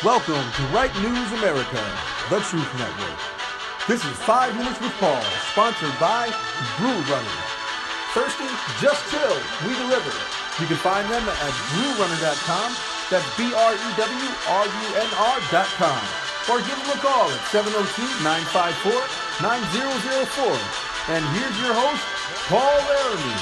Welcome to Right News America, the Truth Network. This is 5 Minutes with Paul, sponsored by Brew Runner. Thirsty? Just chill. We deliver. You can find them at brewrunner.com. That's BREWRUNR.com. Or give them a call at 702-954-9004. And here's your host, Paul Laramie.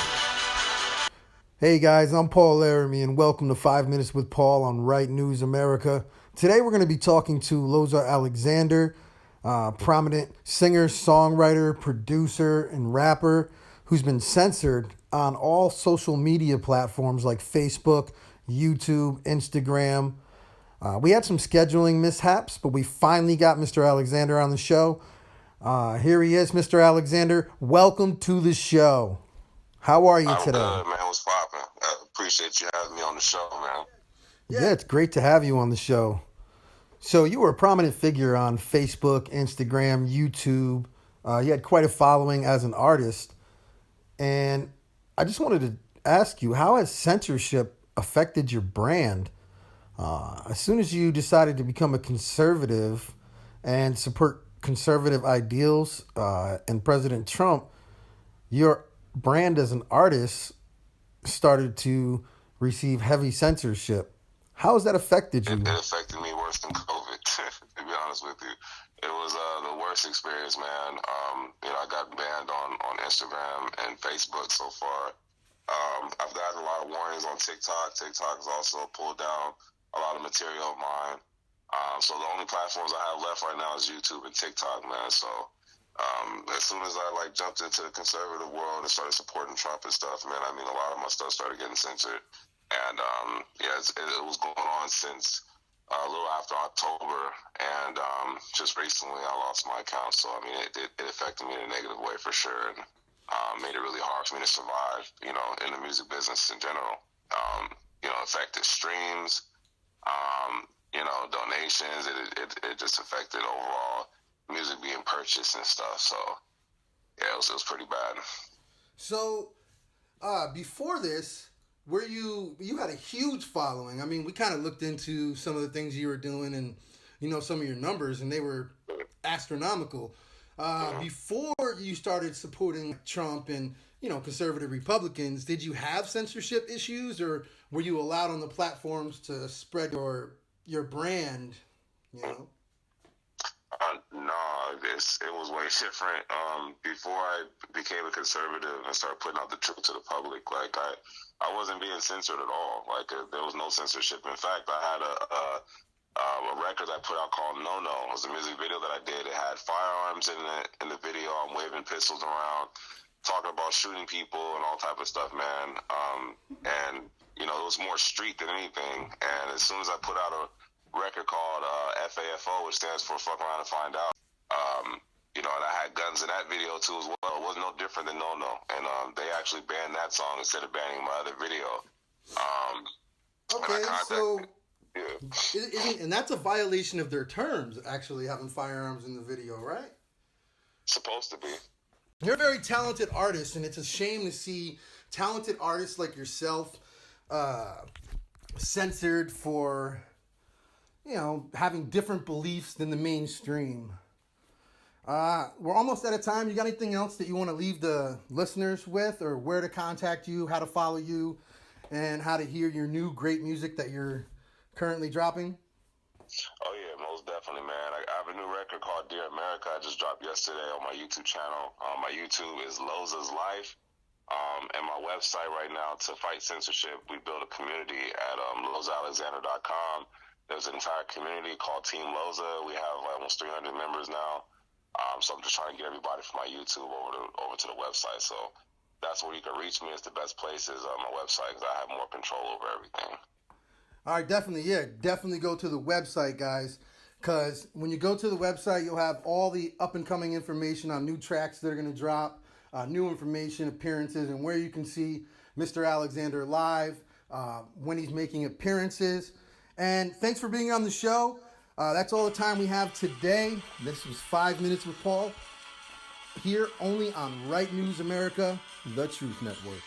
Hey guys, I'm Paul Laramie, and welcome to 5 Minutes with Paul on Right News America. Today we're going to be talking to Loza Alexander, prominent singer, songwriter, producer, and rapper who's been censored on all social media platforms like Facebook, YouTube, Instagram. We had some scheduling mishaps, but we finally got Mr. Alexander on the show. Here he is, Mr. Alexander. Welcome to the show. How are you today? I'm good, man. What's poppin'? I appreciate you having me on the show, man. Yeah, it's great to have you on the show. So you were a prominent figure on Facebook, Instagram, YouTube. You had quite a following as an artist. And I just wanted to ask you, how has censorship affected your brand? As soon as you decided to become a conservative and support conservative ideals and President Trump, your brand as an artist started to receive heavy censorship. How has that affected you? It affected me worse than COVID, to be honest with you. It was the worst experience, man. I got banned on Instagram and Facebook so far. I've gotten a lot of warnings on TikTok. TikTok has also pulled down a lot of material of mine. So the only platforms I have left right now is YouTube and TikTok, man. So as soon as I jumped into the conservative world and started supporting Trump and stuff, man, I mean, a lot of my stuff started getting censored. And it was going on since a little after October, and just recently I lost my account. So I mean, it affected me in a negative way for sure, and made it really hard for me to survive, in the music business in general. Affected streams, donations. It just affected overall music being purchased and stuff. So yeah, it was pretty bad. So before this, you had a huge following. I mean, we kind of looked into some of the things you were doing and, some of your numbers, and they were astronomical. Before you started supporting Trump and, conservative Republicans, did you have censorship issues, or were you allowed on the platforms to spread your brand, No, it was way different. Before I became a conservative and started putting out the truth to the public, I wasn't being censored at all. There was no censorship. In fact, I had a record I put out called No No. It was a music video that I did. It had firearms in the video. I'm waving pistols around, talking about shooting people and all type of stuff, man. And it was more street than anything. And as soon as I put out a record called FAFO, which stands for Fuck Around and Find Out, and I had guns in that video too as well. It was no different than No No, and they actually banned that song instead of banning my other video. Okay, so and that's a violation of their terms, actually having firearms in the video, right? Supposed to be. You're a very talented artist, and it's a shame to see talented artists like yourself censored for having different beliefs than the mainstream. We're almost out of time. You got anything else that you want to leave the listeners with, or where to contact you, how to follow you, and how to hear your new great music that you're currently dropping? Oh yeah, most definitely, man. I have a new record called Dear America. I just dropped yesterday on my YouTube channel. My YouTube is Loza's Life. And my website right now, to fight censorship, we built a community at LozaAlexander.com. There's an entire community called Team Loza. We have almost 300 members now. So I'm just trying to get everybody from my YouTube over to the website. So that's where you can reach me. It's the best place is my website, because I have more control over everything. All right, definitely. Yeah, definitely go to the website, guys, because when you go to the website, you'll have all the up-and-coming information on new tracks that are going to drop, new information, appearances, and where you can see Mr. Alexander live, when he's making appearances. And thanks for being on the show. That's all the time we have today. This was 5 Minutes with Paul, here only on Right News America, the Truth Network.